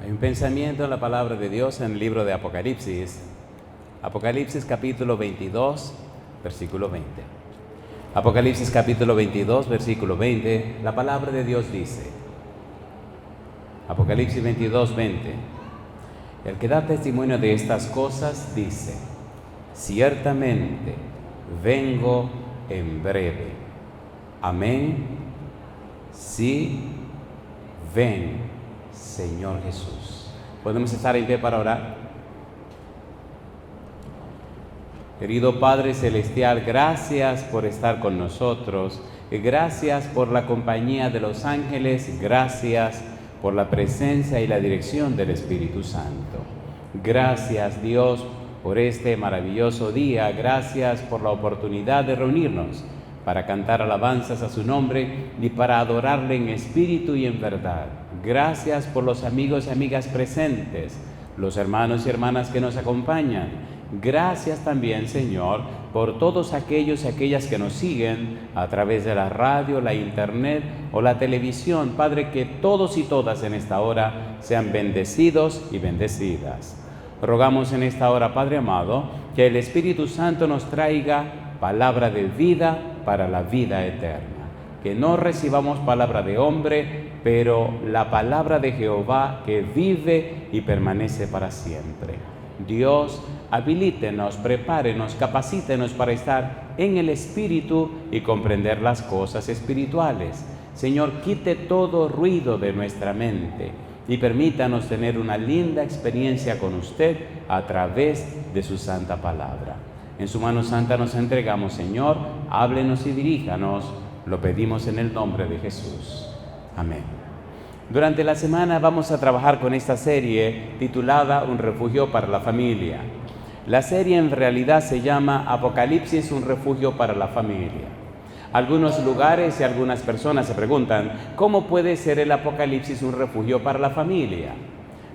Hay un pensamiento en la palabra de Dios en el libro de Apocalipsis. Apocalipsis capítulo 22, versículo 20. Apocalipsis capítulo 22, versículo 20. La palabra de Dios dice, Apocalipsis 22, 20. El que da testimonio de estas cosas dice, ciertamente vengo en breve. Amén. Sí, ven, Señor Jesús. ¿Podemos estar en pie para orar? Querido Padre Celestial, gracias por estar con nosotros. Gracias por la compañía de los ángeles. Gracias por la presencia y la dirección del Espíritu Santo. Gracias, Dios, por este maravilloso día. Gracias por la oportunidad de reunirnos para cantar alabanzas a su nombre y para adorarle en espíritu y en verdad. Gracias por los amigos y amigas presentes, los hermanos y hermanas que nos acompañan. Gracias también, Señor, por todos aquellos y aquellas que nos siguen a través de la radio, la internet o la televisión. Padre, que todos y todas en esta hora sean bendecidos y bendecidas. Rogamos en esta hora, Padre amado, que el Espíritu Santo nos traiga palabra de vida para la vida eterna. Que no recibamos palabra de hombre, pero la palabra de Jehová que vive y permanece para siempre. Dios, habilítenos, prepárenos, capacítenos para estar en el Espíritu y comprender las cosas espirituales. Señor, quite todo ruido de nuestra mente y permítanos tener una linda experiencia con usted a través de su santa palabra. En su mano santa nos entregamos, Señor, háblenos y diríjanos. Lo pedimos en el nombre de Jesús. Amén. Durante la semana vamos a trabajar con esta serie titulada Un refugio para la familia. La serie en realidad se llama Apocalipsis, un refugio para la familia. Algunos lugares y algunas personas se preguntan, ¿cómo puede ser el Apocalipsis un refugio para la familia?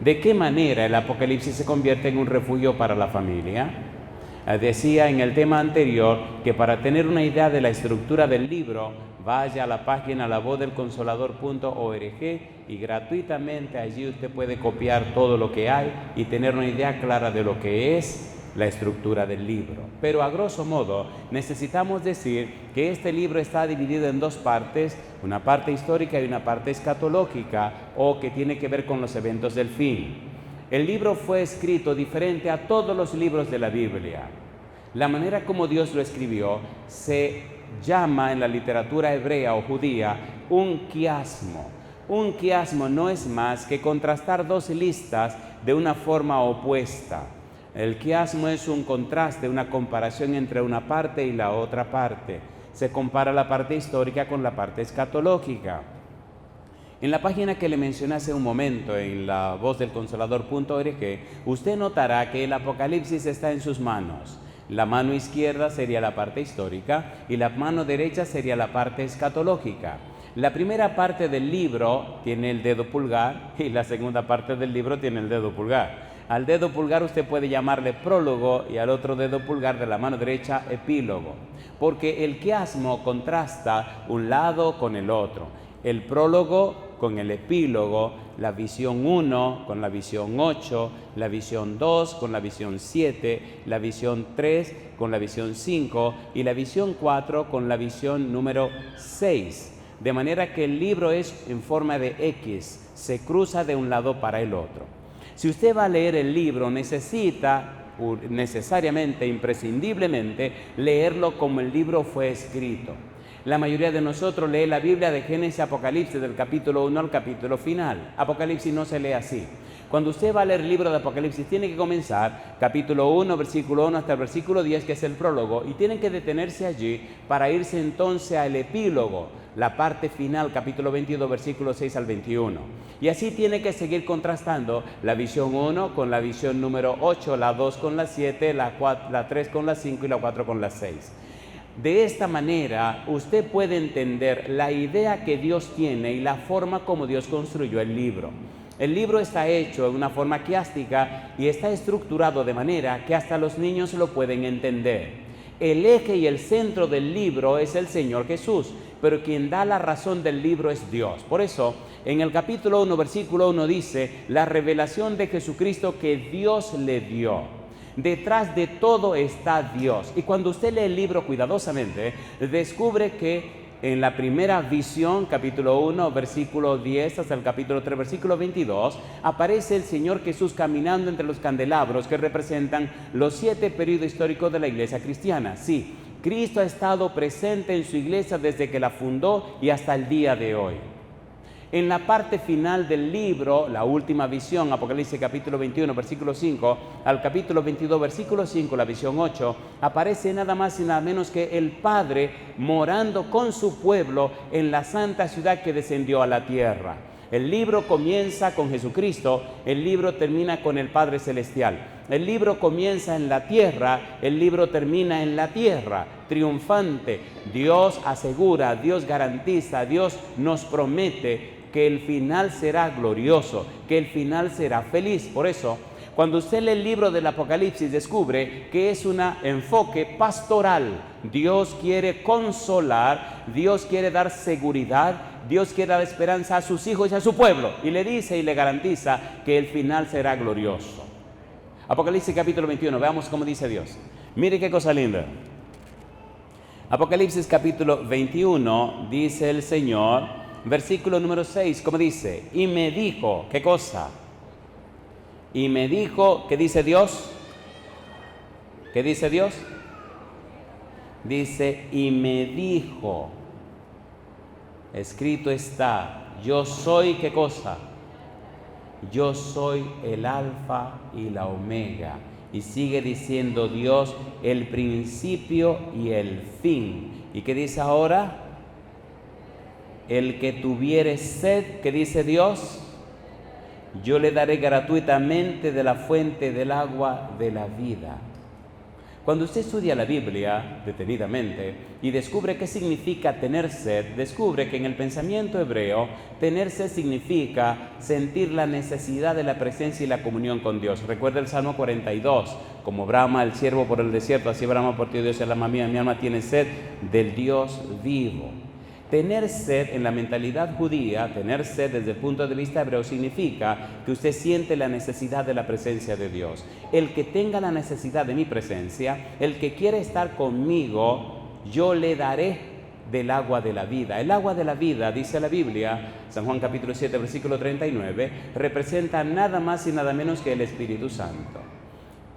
¿De qué manera el Apocalipsis se convierte en un refugio para la familia? Decía en el tema anterior que para tener una idea de la estructura del libro, vaya a la página lavozdelconsolador.org y gratuitamente allí usted puede copiar todo lo que hay y tener una idea clara de lo que es la estructura del libro. Pero a grosso modo necesitamos decir que este libro está dividido en dos partes, una parte histórica y una parte escatológica, o que tiene que ver con los eventos del fin. El libro fue escrito diferente a todos los libros de la Biblia. La manera como Dios lo escribió se llama en la literatura hebrea o judía un quiasmo. Un quiasmo no es más que contrastar dos listas de una forma opuesta. El quiasmo es un contraste, una comparación entre una parte y la otra parte. Se compara la parte histórica con la parte escatológica. En la página que le mencioné hace un momento, en lavozdelconsolador.org, usted notará que el Apocalipsis está en sus manos. La mano izquierda sería la parte histórica y la mano derecha sería la parte escatológica. La primera parte del libro tiene el dedo pulgar y la segunda parte del libro tiene el dedo pulgar. Al dedo pulgar usted puede llamarle prólogo y al otro dedo pulgar de la mano derecha epílogo, porque el quiasmo contrasta un lado con el otro. El prólogo con el epílogo, la visión 1 con la visión 8, la visión 2 con la visión 7, la visión 3 con la visión 5 y la visión 4 con la visión número 6. De manera que el libro es en forma de X, se cruza de un lado para el otro. Si usted va a leer el libro, necesita necesariamente, imprescindiblemente, leerlo como el libro fue escrito. La mayoría de nosotros lee la Biblia de Génesis a Apocalipsis, del capítulo 1 al capítulo final. Apocalipsis no se lee así. Cuando usted va a leer el libro de Apocalipsis, tiene que comenzar capítulo 1, versículo 1 hasta el versículo 10, que es el prólogo, y tiene que detenerse allí para irse entonces al epílogo, la parte final, capítulo 22, versículo 6 al 21. Y así tiene que seguir contrastando la visión 1 con la visión número 8, la 2 con la 7, la 3 con la 5 y la 4 con la 6. De esta manera, usted puede entender la idea que Dios tiene y la forma como Dios construyó el libro. El libro está hecho en una forma quiástica y está estructurado de manera que hasta los niños lo pueden entender. El eje y el centro del libro es el Señor Jesús, pero quien da la razón del libro es Dios. Por eso, en el capítulo 1, versículo 1 dice, la revelación de Jesucristo que Dios le dio. Detrás de todo está Dios. Y cuando usted lee el libro cuidadosamente, descubre que en la primera visión, capítulo 1, versículo 10 hasta el capítulo 3, versículo 22, aparece el Señor Jesús caminando entre los candelabros que representan los 7 periodos históricos de la iglesia cristiana. Sí, Cristo ha estado presente en su iglesia desde que la fundó y hasta el día de hoy. En la parte final del libro, la última visión, Apocalipsis capítulo 21, versículo 5, al capítulo 22, versículo 5, la visión 8, aparece nada más y nada menos que el Padre morando con su pueblo en la santa ciudad que descendió a la tierra. El libro comienza con Jesucristo, el libro termina con el Padre Celestial. El libro comienza en la tierra, el libro termina en la tierra, triunfante. Dios asegura, Dios garantiza, Dios nos promete que el final será glorioso, que el final será feliz. Por eso, cuando usted lee el libro del Apocalipsis, descubre que es un enfoque pastoral. Dios quiere consolar, Dios quiere dar seguridad, Dios quiere dar esperanza a sus hijos y a su pueblo. Y le dice y le garantiza que el final será glorioso. Apocalipsis capítulo 21, veamos cómo dice Dios. Mire qué cosa linda. Apocalipsis capítulo 21, dice el Señor, versículo número 6, ¿cómo dice? Y me dijo, ¿qué cosa? Y me dijo, ¿qué dice Dios? ¿Qué dice Dios? Dice, y me dijo, escrito está, yo soy, ¿qué cosa? Yo soy el alfa y la omega. Y sigue diciendo Dios, el principio y el fin. ¿Y qué dice ahora? El que tuviere sed, ¿qué dice Dios? Yo le daré gratuitamente de la fuente del agua de la vida. Cuando usted estudia la Biblia detenidamente y descubre qué significa tener sed, descubre que en el pensamiento hebreo, tener sed significa sentir la necesidad de la presencia y la comunión con Dios. Recuerda el Salmo 42, como brama el ciervo por el desierto, así brama por ti, Dios, el alma mía, mi alma tiene sed del Dios vivo. Tener sed en la mentalidad judía, tener sed desde el punto de vista hebreo, significa que usted siente la necesidad de la presencia de Dios. El que tenga la necesidad de mi presencia, el que quiere estar conmigo, yo le daré del agua de la vida. El agua de la vida, dice la Biblia, San Juan capítulo 7, versículo 39, representa nada más y nada menos que el Espíritu Santo.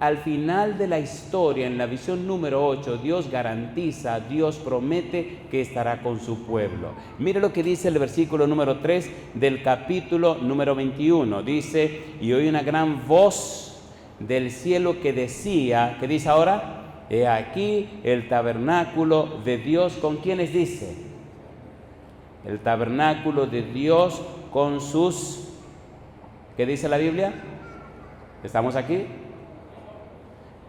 Al final de la historia, en la visión número 8, Dios garantiza, Dios promete que estará con su pueblo. Mire lo que dice el versículo número 3 del capítulo número 21. Dice, y oí una gran voz del cielo que decía, ¿qué dice ahora? He aquí el tabernáculo de Dios, ¿con quiénes dice? El tabernáculo de Dios con sus, ¿qué dice la Biblia? ¿Estamos aquí?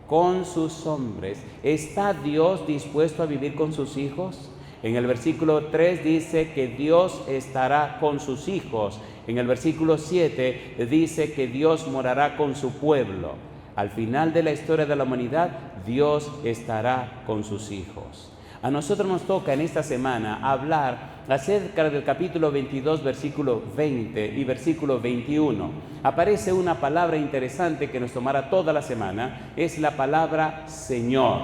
Con sus hombres. ¿Está Dios dispuesto a vivir con sus hijos? En el versículo 3 dice que Dios estará con sus hijos. En el versículo 7 dice que Dios morará con su pueblo. Al final de la historia de la humanidad, Dios estará con sus hijos. A nosotros nos toca en esta semana hablar acerca del capítulo 22, versículo 20 y versículo 21. Aparece una palabra interesante que nos tomará toda la semana, es la palabra Señor.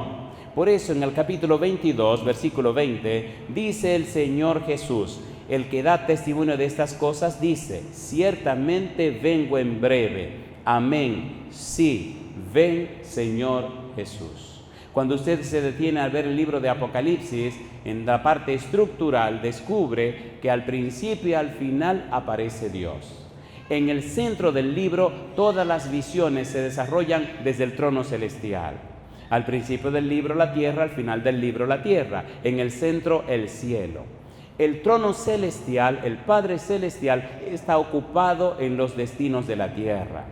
Por eso en el capítulo 22, versículo 20, dice el Señor Jesús, el que da testimonio de estas cosas, dice, ciertamente vengo en breve. Amén. Sí, ven Señor Jesús. Cuando usted se detiene al ver el libro de Apocalipsis, en la parte estructural descubre que al principio y al final aparece Dios. En el centro del libro todas las visiones se desarrollan desde el trono celestial. Al principio del libro la tierra, al final del libro la tierra, en el centro el cielo. El trono celestial, el Padre celestial, está ocupado en los destinos de la tierra.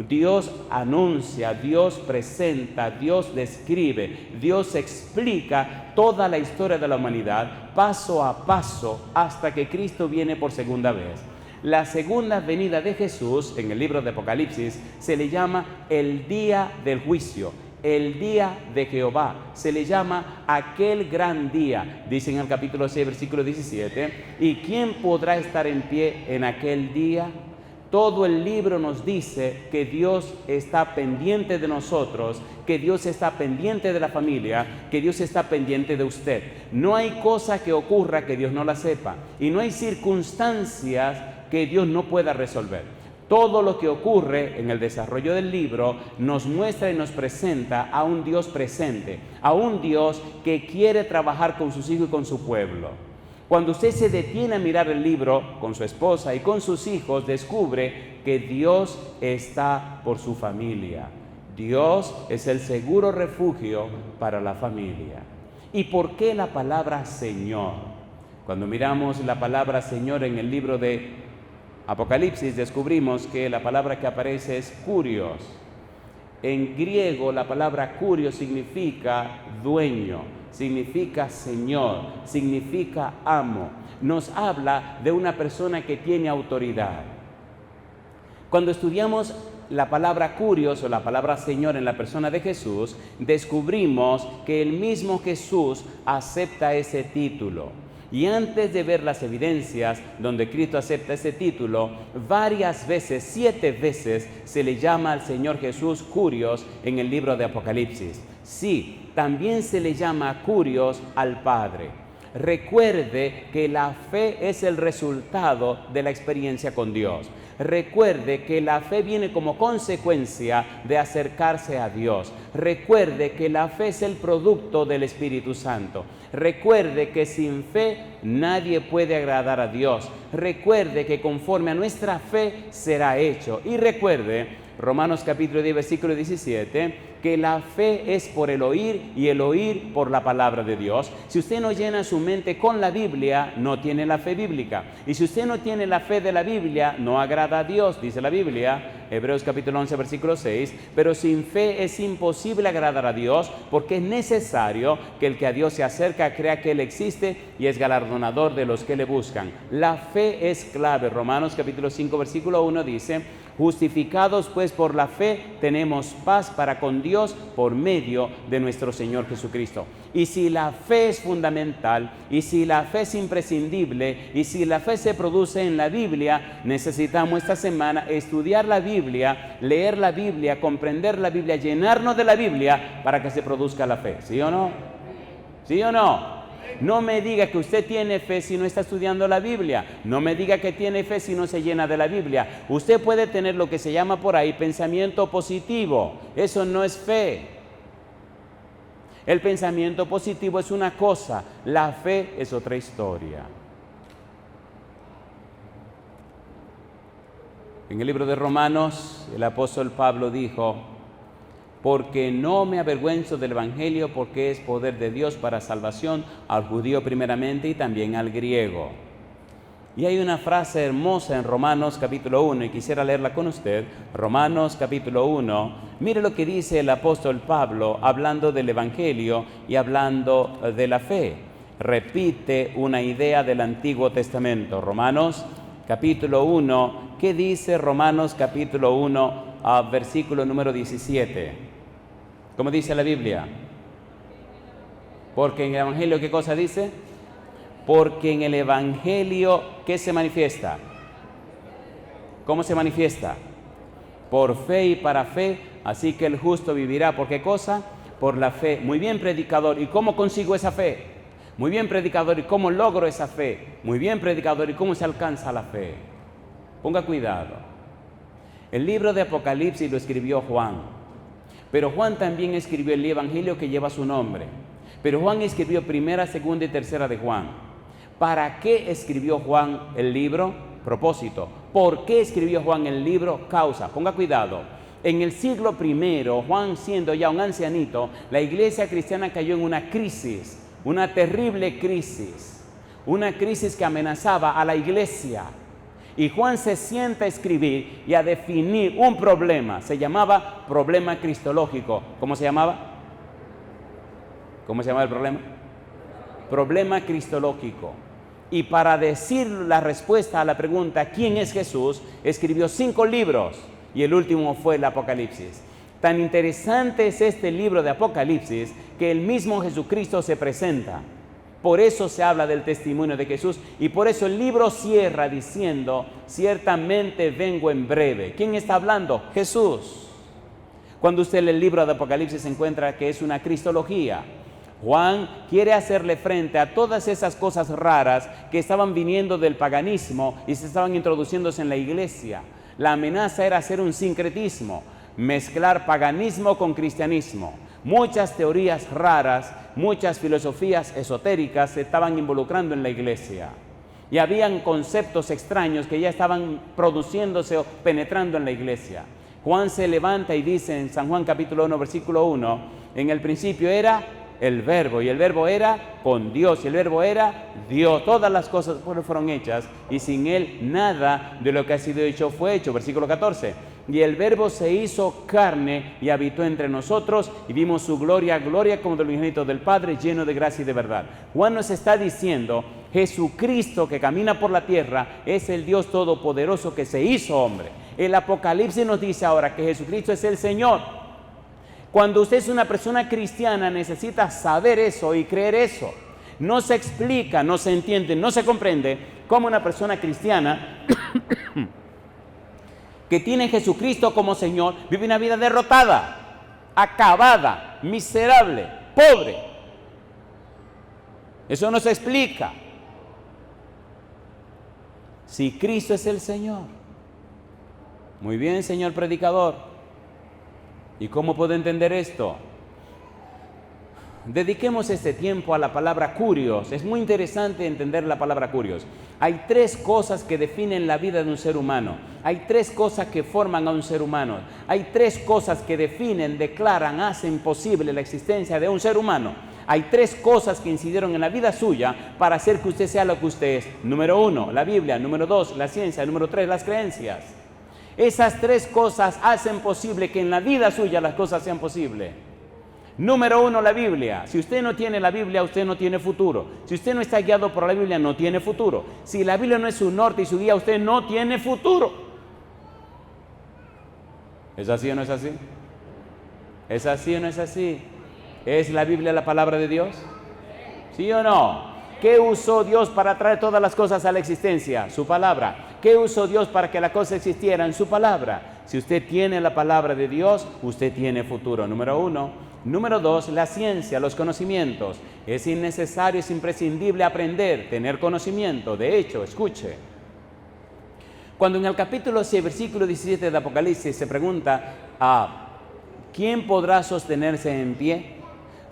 Dios anuncia, Dios presenta, Dios describe, Dios explica toda la historia de la humanidad paso a paso hasta que Cristo viene por segunda vez. La segunda venida de Jesús en el libro de Apocalipsis se le llama el día del juicio, el día de Jehová. Se le llama aquel gran día, dice en el capítulo 6, versículo 17. ¿Y quién podrá estar en pie en aquel día? Todo el libro nos dice que Dios está pendiente de nosotros, que Dios está pendiente de la familia, que Dios está pendiente de usted. No hay cosa que ocurra que Dios no la sepa, y no hay circunstancias que Dios no pueda resolver. Todo lo que ocurre en el desarrollo del libro nos muestra y nos presenta a un Dios presente, a un Dios que quiere trabajar con sus hijos y con su pueblo. Cuando usted se detiene a mirar el libro con su esposa y con sus hijos, descubre que Dios está por su familia. Dios es el seguro refugio para la familia. ¿Y por qué la palabra Señor? Cuando miramos la palabra Señor en el libro de Apocalipsis, descubrimos que la palabra que aparece es Kurios. En griego la palabra Kurios significa dueño, significa Señor, significa amo. Nos habla de una persona que tiene autoridad. Cuando estudiamos la palabra Kurios o la palabra Señor en la persona de Jesús, descubrimos que el mismo Jesús acepta ese título. Y antes de ver las evidencias donde Cristo acepta ese título, varias veces, 7 veces, se le llama al Señor Jesús Kurios en el libro de Apocalipsis. Sí, también se le llama Kurios al Padre. Recuerde que la fe es el resultado de la experiencia con Dios. Recuerde que la fe viene como consecuencia de acercarse a Dios. Recuerde que la fe es el producto del Espíritu Santo. Recuerde que sin fe nadie puede agradar a Dios. Recuerde que conforme a nuestra fe será hecho. Y recuerde, Romanos capítulo 10, versículo 17, que la fe es por el oír y el oír por la palabra de Dios. Si usted no llena su mente con la Biblia, no tiene la fe bíblica. Y si usted no tiene la fe de la Biblia, no agrada a Dios, dice la Biblia, Hebreos capítulo 11, versículo 6. Pero sin fe es imposible agradar a Dios, porque es necesario que el que a Dios se acerca crea que Él existe y es galardonador de los que le buscan. La fe es clave. Romanos capítulo 5, versículo 1 dice: justificados pues por la fe, tenemos paz para con Dios por medio de nuestro Señor Jesucristo. Y si la fe es fundamental, y si la fe es imprescindible, y si la fe se produce en la Biblia, necesitamos esta semana estudiar la Biblia, leer la Biblia, comprender la Biblia, llenarnos de la Biblia para que se produzca la fe. ¿Sí o no? ¿Sí o no? No me diga que usted tiene fe si no está estudiando la Biblia. No me diga que tiene fe si no se llena de la Biblia. Usted puede tener lo que se llama por ahí pensamiento positivo. Eso no es fe. El pensamiento positivo es una cosa, la fe es otra historia. En el libro de Romanos, el apóstol Pablo dijo: porque no me avergüenzo del Evangelio, porque es poder de Dios para salvación al judío primeramente y también al griego. Y hay una frase hermosa en Romanos capítulo 1 y quisiera leerla con usted. Romanos capítulo 1, mire lo que dice el apóstol Pablo hablando del Evangelio y hablando de la fe. Repite una idea del Antiguo Testamento. Romanos capítulo 1, ¿qué dice Romanos capítulo 1, versículo número 17? ¿Cómo dice la Biblia? Porque en el Evangelio, ¿qué cosa dice? Porque en el Evangelio, ¿qué se manifiesta? ¿Cómo se manifiesta? Por fe y para fe, así que el justo vivirá. ¿Por qué cosa? Por la fe. Muy bien, predicador. ¿Y cómo consigo esa fe? Muy bien, predicador. ¿Y cómo logro esa fe? Muy bien, predicador. ¿Y cómo se alcanza la fe? Ponga cuidado. El libro de Apocalipsis lo escribió Juan. Pero Juan también escribió el Evangelio que lleva su nombre. Pero Juan escribió primera, segunda y tercera de Juan. ¿Para qué escribió Juan el libro? Propósito. ¿Por qué escribió Juan el libro? Causa. Ponga cuidado. En el siglo I, Juan siendo ya un ancianito, la iglesia cristiana cayó en una crisis, una terrible crisis. Una crisis que amenazaba a la iglesia. Y Juan se sienta a escribir y a definir un problema. Se llamaba problema cristológico. ¿Cómo se llamaba? ¿Cómo se llamaba el problema? Problema cristológico. Y para decir la respuesta a la pregunta ¿quién es Jesús?, escribió 5 libros y el último fue el Apocalipsis. Tan interesante es este libro de Apocalipsis que el mismo Jesucristo se presenta. Por eso se habla del testimonio de Jesús y por eso el libro cierra diciendo, ciertamente vengo en breve. ¿Quién está hablando? Jesús. Cuando usted lee el libro de Apocalipsis se encuentra que es una cristología. Juan quiere hacerle frente a todas esas cosas raras que estaban viniendo del paganismo y se estaban introduciéndose en la iglesia. La amenaza era hacer un sincretismo, mezclar paganismo con cristianismo. Muchas teorías raras, muchas filosofías esotéricas se estaban involucrando en la iglesia. Y habían conceptos extraños que ya estaban produciéndose o penetrando en la iglesia. Juan se levanta y dice en San Juan capítulo 1, versículo 1, en el principio era el verbo, y el verbo era con Dios, y el verbo era Dios. Todas las cosas fueron hechas, y sin Él nada de lo que ha sido hecho fue hecho. Versículo 14. Y el verbo se hizo carne y habitó entre nosotros, y vimos su gloria, gloria como del unigénito del Padre, lleno de gracia y de verdad. Juan nos está diciendo, Jesucristo que camina por la tierra es el Dios todopoderoso que se hizo hombre. El Apocalipsis nos dice ahora que Jesucristo es el Señor. Cuando usted es una persona cristiana necesita saber eso y creer eso. No se explica, no se entiende, no se comprende cómo una persona cristiana que tiene a Jesucristo como Señor vive una vida derrotada, acabada, miserable, pobre. Eso no se explica. Si Cristo es el Señor. Muy bien, señor predicador. ¿Y cómo puedo entender esto? Dediquemos este tiempo a la palabra curios. Es muy interesante entender la palabra curios. Hay tres cosas que definen la vida de un ser humano. Hay tres cosas que forman a un ser humano. Hay tres cosas que definen, declaran, hacen posible la existencia de un ser humano. Hay tres cosas que incidieron en la vida suya para hacer que usted sea lo que usted es. Número 1, la Biblia. Número 2, la ciencia. Número 3, las creencias. Esas tres cosas hacen posible que en la vida suya las cosas sean posibles. Número 1, la Biblia. Si usted no tiene la Biblia, usted no tiene futuro. Si usted no está guiado por la Biblia, no tiene futuro. Si la Biblia no es su norte y su guía, usted no tiene futuro. ¿Es así o no es así? ¿Es así o no es así? ¿Es la Biblia la palabra de Dios? ¿Sí o no? ¿Qué usó Dios para traer todas las cosas a la existencia? Su palabra. ¿Qué usó Dios para que la cosa existiera? En su palabra. Si usted tiene la palabra de Dios, usted tiene futuro. Número 1. Número 2, la ciencia, los conocimientos. Es innecesario, es imprescindible aprender, tener conocimiento. De hecho, escuche. Cuando en el capítulo 6, versículo 17 de Apocalipsis se pregunta, ¿quién podrá sostenerse en pie?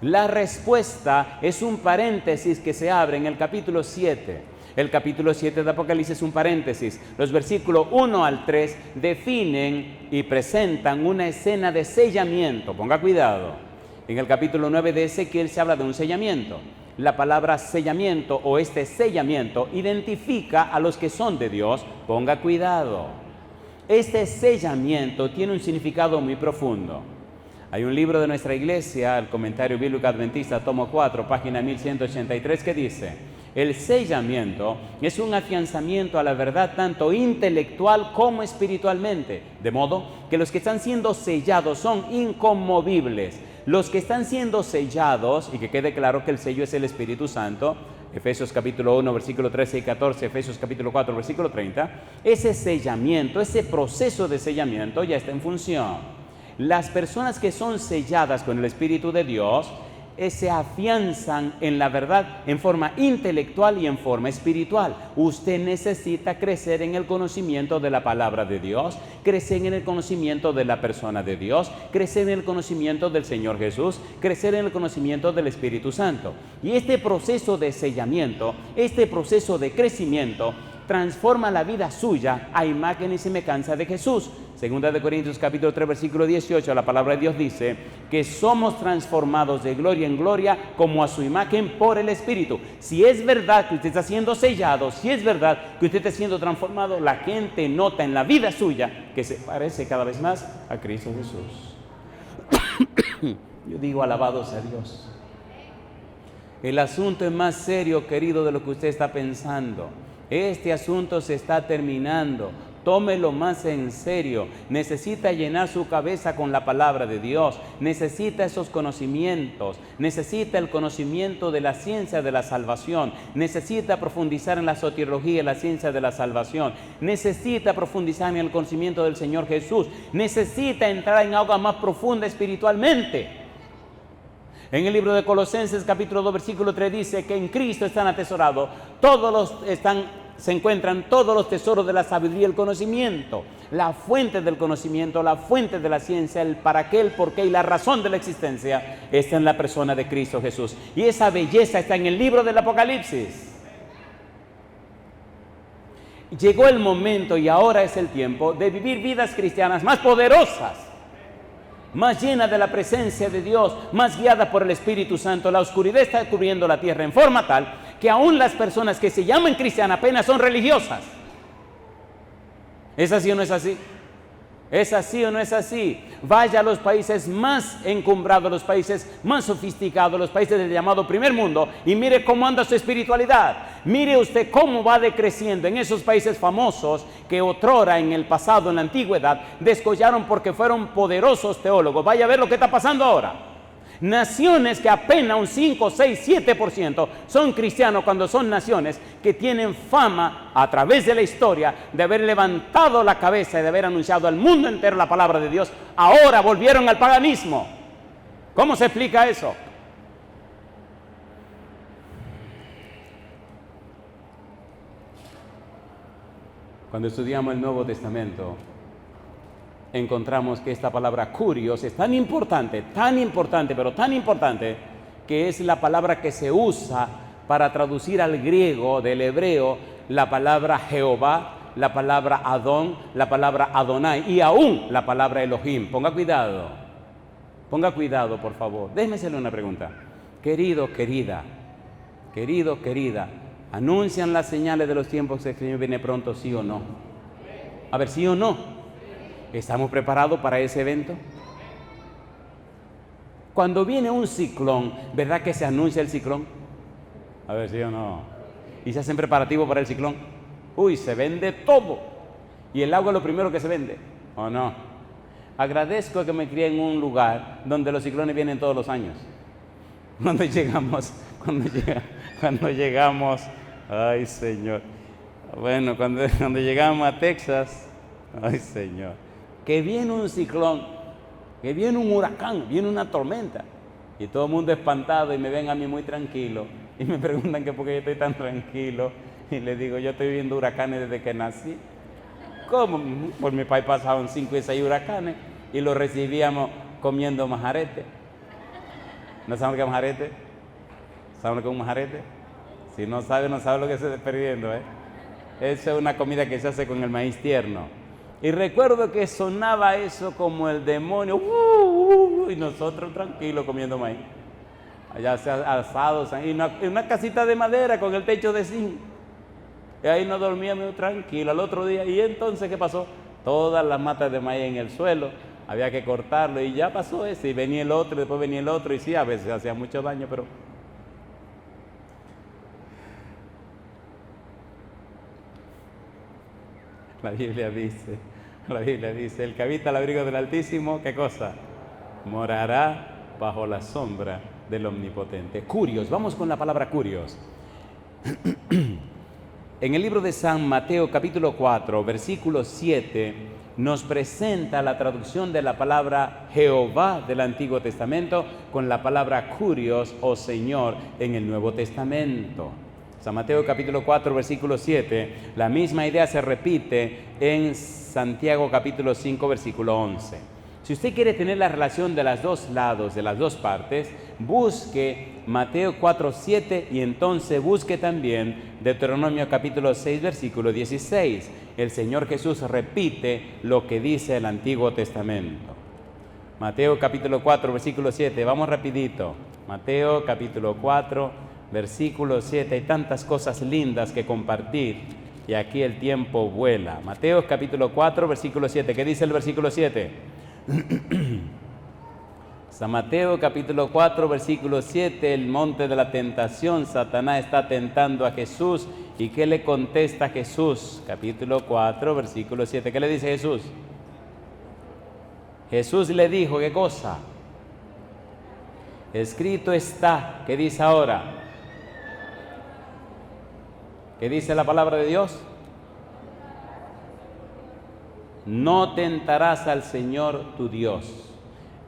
La respuesta es un paréntesis que se abre en el capítulo 7. El capítulo 7 de Apocalipsis es un paréntesis. Los versículos 1 al 3 definen y presentan una escena de sellamiento. Ponga cuidado. En el capítulo 9 de Ezequiel se habla de un sellamiento. La palabra sellamiento o este sellamiento identifica a los que son de Dios. Ponga cuidado. Este sellamiento tiene un significado muy profundo. Hay un libro de nuestra iglesia, el Comentario Bíblico Adventista, tomo 4, página 1183, que dice: el sellamiento es un afianzamiento a la verdad tanto intelectual como espiritualmente, de modo que los que están siendo sellados son inconmovibles. Los que están siendo sellados, y que quede claro que el sello es el Espíritu Santo, Efesios capítulo 1, versículo 13 y 14, Efesios capítulo 4, versículo 30, ese sellamiento, ese proceso de sellamiento ya está en función. Las personas que son selladas con el Espíritu de Dios se afianzan en la verdad en forma intelectual y en forma espiritual. Usted necesita crecer en el conocimiento de la palabra de Dios, crecer en el conocimiento de la persona de Dios, crecer en el conocimiento del Señor Jesús, crecer en el conocimiento del Espíritu Santo. Y este proceso de sellamiento, este proceso de crecimiento, transforma la vida suya a imagen y semejanza de Jesús. Segunda de Corintios capítulo 3 versículo 18, la palabra de Dios dice que somos transformados de gloria en gloria como a su imagen por el Espíritu. Si es verdad que usted está siendo sellado, si es verdad que usted está siendo transformado, la gente nota en la vida suya que se parece cada vez más a Cristo Jesús. Yo digo, alabados a Dios. El asunto es más serio, querido, de lo que usted está pensando. Este asunto se está terminando. tómelo más en serio. Necesita llenar su cabeza con la palabra de Dios, necesita esos conocimientos, necesita el conocimiento de la ciencia de la salvación, necesita profundizar en la soteriología, la ciencia de la salvación, necesita profundizar en el conocimiento del Señor Jesús, necesita entrar en agua más profunda espiritualmente. En el libro de Colosenses capítulo 2 versículo 3 dice que en Cristo están atesorados, se encuentran todos los tesoros de la sabiduría y el conocimiento, la fuente del conocimiento, la fuente de la ciencia, el para qué, el por qué y la razón de la existencia está en la persona de Cristo Jesús. Y esa belleza está en el libro del Apocalipsis. Llegó el momento y ahora es el tiempo de vivir vidas cristianas más poderosas, más llenas de la presencia de Dios, más guiadas por el Espíritu Santo. La oscuridad está cubriendo la tierra en forma tal que aún las personas que se llaman cristianas apenas son religiosas. ¿Es así o no es así? ¿Es así o no es así? Vaya a los países más encumbrados, los países más sofisticados, los países del llamado primer mundo, y mire cómo anda su espiritualidad. Mire usted cómo va decreciendo en esos países famosos que otrora en el pasado, en la antigüedad, descollaron porque fueron poderosos teólogos. Vaya a ver lo que está pasando ahora. Naciones que apenas un 5, 6, 7% son cristianos, cuando son naciones que tienen fama a través de la historia de haber levantado la cabeza y de haber anunciado al mundo entero la palabra de Dios, ahora volvieron al paganismo. ¿Cómo se explica eso? Cuando estudiamos el Nuevo Testamento, encontramos que esta palabra kurios es tan importante, pero tan importante, que es la palabra que se usa para traducir al griego del hebreo la palabra Jehová, la palabra Adón, la palabra Adonai y aún la palabra Elohim. Ponga cuidado, por favor. Déjeme hacerle una pregunta. Querido, querida, ¿anuncian las señales de los tiempos que el Señor viene pronto, sí o no? A ver, ¿sí o no? ¿Estamos preparados para ese evento? Cuando viene un ciclón, ¿verdad que se anuncia el ciclón? A ver, ¿sí o no? ¿Y se hacen preparativos para el ciclón? Uy, se vende todo. Y el agua es lo primero que se vende, ¿o no? Agradezco que me crié en un lugar donde los ciclones vienen todos los años. Cuando llegamos, ay Señor. Bueno, cuando llegamos a Texas, ay Señor, que viene un ciclón, que viene un huracán, viene una tormenta, y todo el mundo espantado, y me ven a mí muy tranquilo, y me preguntan que por qué yo estoy tan tranquilo, y les digo, yo estoy viendo huracanes desde que nací. ¿Cómo? Por mi país pasaban 5 y 6 huracanes, y los recibíamos comiendo majarete. ¿No saben lo que es majarete? ¿Saben lo que es un majarete? Si no saben, no saben lo que se está perdiendo, ¿eh? Esa es una comida que se hace con el maíz tierno. Y recuerdo que sonaba eso como el demonio, y nosotros tranquilos comiendo maíz. Allá asados, y una casita de madera con el techo de zinc. Y ahí nos dormíamos tranquilos. Al otro día, ¿y entonces qué pasó? Todas las matas de maíz en el suelo, había que cortarlo y ya pasó ese. Y venía el otro, y después venía el otro, y sí, a veces hacía mucho daño, pero... La Biblia dice, el que habita al abrigo del Altísimo, ¿qué cosa? Morará bajo la sombra del Omnipotente. Curios, vamos con la palabra curios. En el libro de San Mateo capítulo 4, versículo 7, nos presenta la traducción de la palabra Jehová del Antiguo Testamento con la palabra curios o Señor en el Nuevo Testamento. San Mateo capítulo 4, versículo 7, la misma idea se repite en Santiago capítulo 5, versículo 11. Si usted quiere tener la relación de los dos lados, de las dos partes, busque Mateo 4, 7 y entonces busque también Deuteronomio capítulo 6, versículo 16. El Señor Jesús repite lo que dice el Antiguo Testamento. Mateo capítulo 4, versículo 7, vamos rapidito. Mateo capítulo 4, versículo 7, hay tantas cosas lindas que compartir y aquí el tiempo vuela. Mateo capítulo 4, versículo 7, ¿qué dice el versículo 7? San Mateo capítulo 4, versículo 7, el monte de la tentación, Satanás está tentando a Jesús. ¿Y qué le contesta Jesús? Capítulo 4, versículo 7. ¿Qué le dice Jesús? Jesús le dijo, ¿qué cosa? Escrito está. ¿Qué dice ahora? ¿Qué dice la palabra de Dios? No tentarás al Señor tu Dios.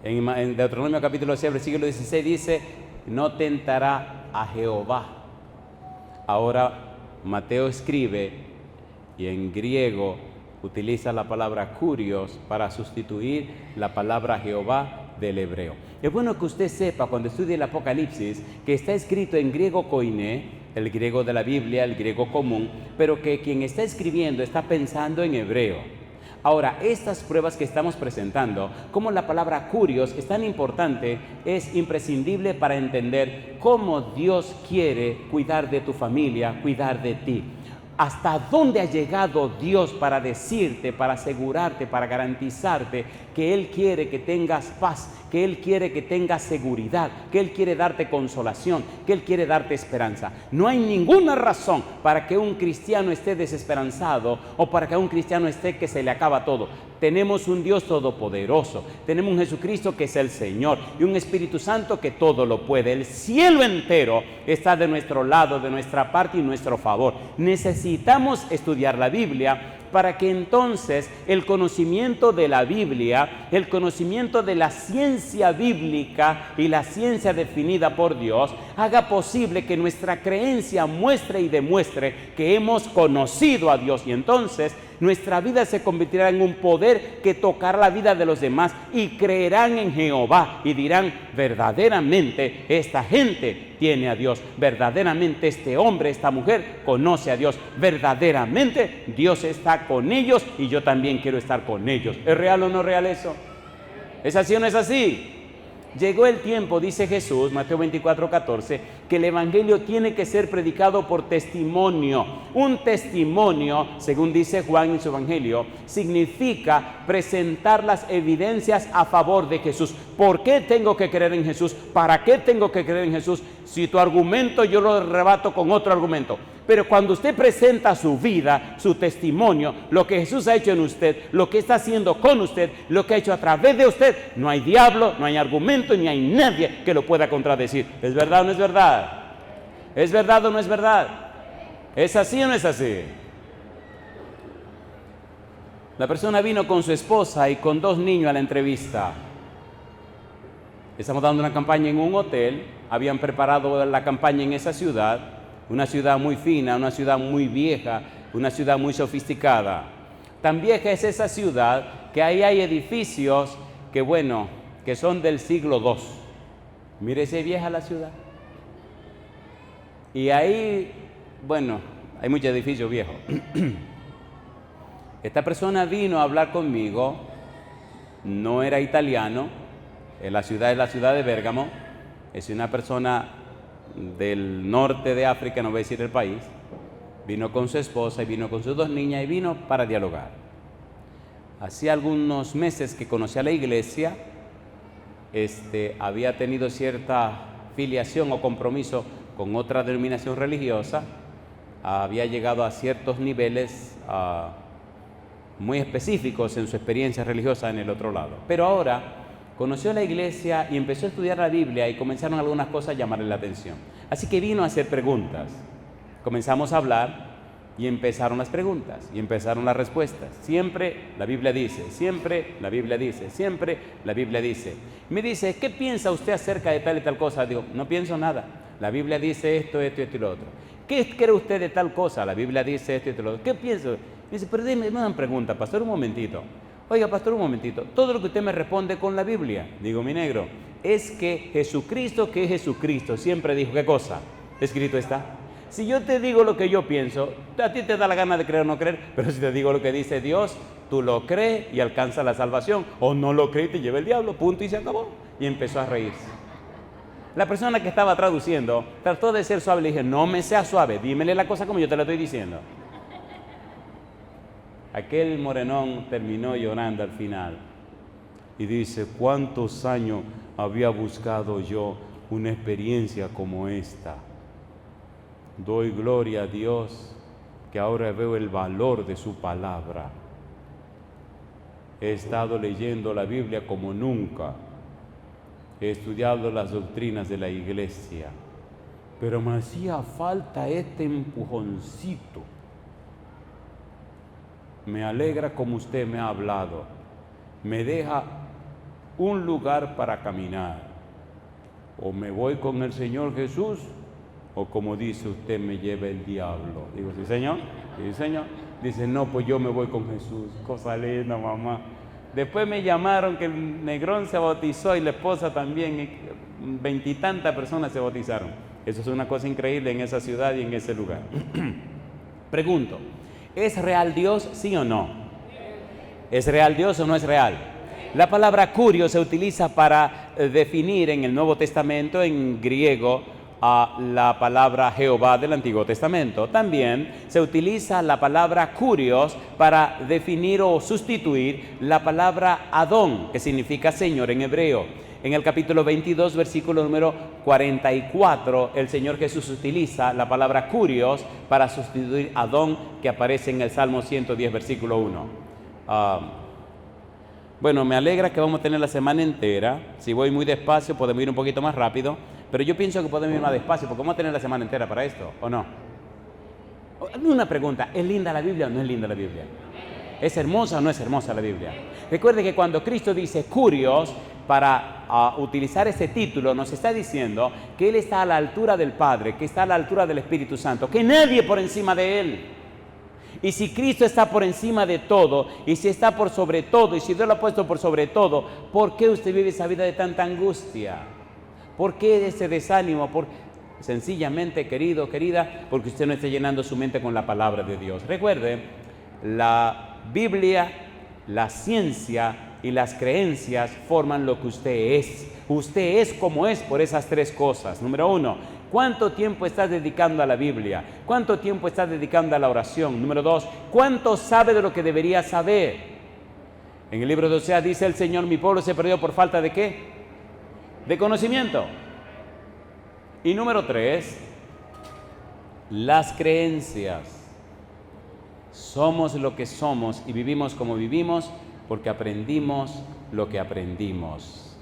En Deuteronomio capítulo 6, versículo 16 dice, no tentará a Jehová. Ahora Mateo escribe y en griego utiliza la palabra kurios para sustituir la palabra Jehová del hebreo. Es bueno que usted sepa cuando estudie el Apocalipsis que está escrito en griego koiné, el griego de la Biblia, el griego común, pero que quien está escribiendo está pensando en hebreo. Ahora, estas pruebas que estamos presentando, como la palabra kurios es tan importante, es imprescindible para entender cómo Dios quiere cuidar de tu familia, cuidar de ti. ¿Hasta dónde ha llegado Dios para decirte, para asegurarte, para garantizarte que Él quiere que tengas paz, que Él quiere que tengas seguridad, que Él quiere darte consolación, que Él quiere darte esperanza? No hay ninguna razón para que un cristiano esté desesperanzado o para que a un cristiano esté que se le acaba todo. Tenemos un Dios todopoderoso, tenemos un Jesucristo que es el Señor y un Espíritu Santo que todo lo puede. El cielo entero está de nuestro lado, de nuestra parte y nuestro favor. Necesitamos estudiar la Biblia para que entonces el conocimiento de la Biblia, el conocimiento de la ciencia bíblica y la ciencia definida por Dios, haga posible que nuestra creencia muestre y demuestre que hemos conocido a Dios, y entonces nuestra vida se convertirá en un poder que tocará la vida de los demás y creerán en Jehová y dirán, verdaderamente esta gente tiene a Dios, verdaderamente este hombre, esta mujer conoce a Dios, verdaderamente Dios está con ellos y yo también quiero estar con ellos. ¿Es real o no real eso? ¿Es así o no es así? Llegó el tiempo, dice Jesús, Mateo 24:14, que el evangelio tiene que ser predicado por testimonio. Un testimonio, según dice Juan en su evangelio, significa presentar las evidencias a favor de Jesús. ¿Por qué tengo que creer en Jesús? ¿Para qué tengo que creer en Jesús? Si tu argumento yo lo rebato con otro argumento. Pero cuando usted presenta su vida, su testimonio, lo que Jesús ha hecho en usted, lo que está haciendo con usted, lo que ha hecho a través de usted, no hay diablo, no hay argumento, ni hay nadie que lo pueda contradecir. ¿Es verdad o no es verdad? ¿Es verdad o no es verdad? ¿Es así o no es así? La persona vino con su esposa y con 2 niños a la entrevista. Estamos dando una campaña en un hotel, habían preparado la campaña en esa ciudad, una ciudad muy fina, una ciudad muy vieja, una ciudad muy sofisticada. Tan vieja es esa ciudad que ahí hay edificios que son del siglo II. Mire si es vieja la ciudad. Y ahí, hay muchos edificios viejos. Esta persona vino a hablar conmigo, no era italiano, la ciudad es la ciudad de Bérgamo, es una persona del norte de África, no voy a decir el país. Vino con su esposa y vino con sus 2 niñas y vino para dialogar. Hacía algunos meses que conocí a la iglesia, había tenido cierta filiación o compromiso con otra denominación religiosa, había llegado a ciertos niveles muy específicos en su experiencia religiosa en el otro lado. Pero ahora conoció la iglesia y empezó a estudiar la Biblia y comenzaron algunas cosas a llamarle la atención. Así que vino a hacer preguntas. Comenzamos a hablar y empezaron las preguntas y empezaron las respuestas. Siempre la Biblia dice, siempre la Biblia dice, siempre la Biblia dice. Me dice, ¿qué piensa usted acerca de tal y tal cosa? Digo, no pienso nada. La Biblia dice esto, esto, esto y lo otro. ¿Qué cree usted de tal cosa? La Biblia dice esto y esto y lo otro. ¿Qué pienso? Me dice, pero me dan pregunta, pastor, un momentito. Oiga, pastor, un momentito, todo lo que usted me responde con la Biblia. Digo, mi negro, es que Jesucristo, que es Jesucristo, siempre dijo, ¿qué cosa? Escrito está. Si yo te digo lo que yo pienso, a ti te da la gana de creer o no creer, pero si te digo lo que dice Dios, tú lo crees y alcanzas la salvación, o no lo crees y te lleva el diablo, punto y se acabó. Y empezó a reírse. La persona que estaba traduciendo trató de ser suave, le dije, no me seas suave, dímele la cosa como yo te la estoy diciendo. Aquel morenón terminó llorando al final y dice, ¿cuántos años había buscado yo una experiencia como esta? Doy gloria a Dios que ahora veo el valor de su palabra. He estado leyendo la Biblia como nunca. He estudiado las doctrinas de la iglesia, pero me hacía falta este empujoncito. Me alegra como usted me ha hablado. Me deja un lugar para caminar. O me voy con el Señor Jesús, o como dice usted, me lleva el diablo. Digo, sí, Señor. Sí, Señor. Dice, no, pues yo me voy con Jesús. Cosa linda, mamá. Después me llamaron que el negrón se bautizó y la esposa también. 20 y tantas personas se bautizaron. Eso es una cosa increíble en esa ciudad y en ese lugar. Pregunto, ¿es real Dios, sí o no? ¿Es real Dios o no es real? La palabra curio se utiliza para definir en el Nuevo Testamento, en griego, a la palabra Jehová del Antiguo Testamento. También se utiliza la palabra curios para definir o sustituir la palabra Adón, que significa Señor en hebreo. En el capítulo 22, versículo número 44, el Señor Jesús utiliza la palabra curios para sustituir Adón, que aparece en el Salmo 110, versículo 1. Bueno, me alegra que vamos a tener la semana entera. Si voy muy despacio, podemos ir un poquito más rápido. Pero yo pienso que podemos ir más despacio, porque vamos a tener la semana entera para esto, ¿o no? Una pregunta, ¿es linda la Biblia o no es linda la Biblia? ¿Es hermosa o no es hermosa la Biblia? Recuerde que cuando Cristo dice curios, para utilizar ese título, nos está diciendo que Él está a la altura del Padre, que está a la altura del Espíritu Santo, que nadie por encima de Él. Y si Cristo está por encima de todo, y si está por sobre todo, y si Dios lo ha puesto por sobre todo, ¿por qué usted vive esa vida de tanta angustia? ¿Por qué ese desánimo? Sencillamente, querido, querida, porque usted no está llenando su mente con la palabra de Dios. Recuerde, la Biblia, la ciencia y las creencias forman lo que usted es. Usted es como es por esas tres cosas. Número uno, ¿cuánto tiempo estás dedicando a la Biblia? ¿Cuánto tiempo estás dedicando a la oración? Número dos, ¿cuánto sabe de lo que debería saber? En el libro de Oseas dice el Señor, mi pueblo se perdió por falta de ¿qué? De conocimiento. Y número tres, las creencias. Somos lo que somos y vivimos como vivimos porque aprendimos lo que aprendimos.